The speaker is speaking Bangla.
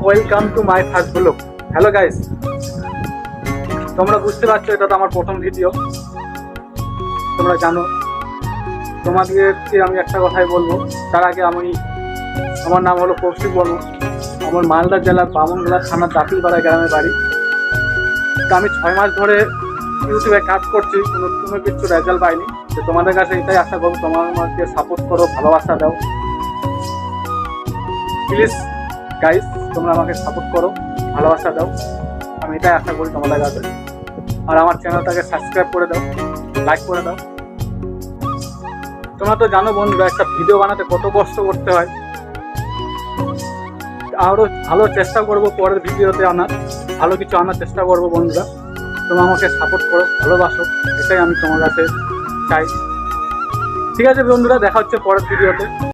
Welcome to my first blog. Hello guys, তোমরা বুঝতে পারছো এটা তো আমার প্রথম ভিডিও। তোমরা জানো, তোমাদেরকে আমি একটা কথাই বলবো। তার আগে আমার নাম হলো কৌশিক বর্মা। আমার মালদা জেলার বামনগোলা থানার দাঁতিপাড়া গ্রামের বাড়ি। তো আমি 6 মাস ধরে ইউটিউবে কাজ করছি, কোনো কিছু রেজাল্ট পাইনি। তো তোমাদের কাছে এটাই আশা করবো, তোমরা আমাকে সাপোর্ট করো, ভালোবাসা দাও প্লিজ গাইস। তোমরা আমাকে সাপোর্ট করো, ভালোবাসা দাও, আমি এটাই আশা করি তোমাদের কাছে। আর আমার চ্যানেলটাকে সাবস্ক্রাইব করে দাও, লাইক করে দাও। তোমরা তো জানো বন্ধুরা, একটা ভিডিও বানাতে কত কষ্ট করতে হয়। আরও ভালো চেষ্টা করব, পরের ভিডিওতে ভালো কিছু আনার চেষ্টা করব বন্ধুরা। তোমরা আমাকে সাপোর্ট করো, ভালোবাসো, এটাই আমি তোমার কাছে চাই। ঠিক আছে বন্ধুরা, দেখা হচ্ছে পরের ভিডিওতে।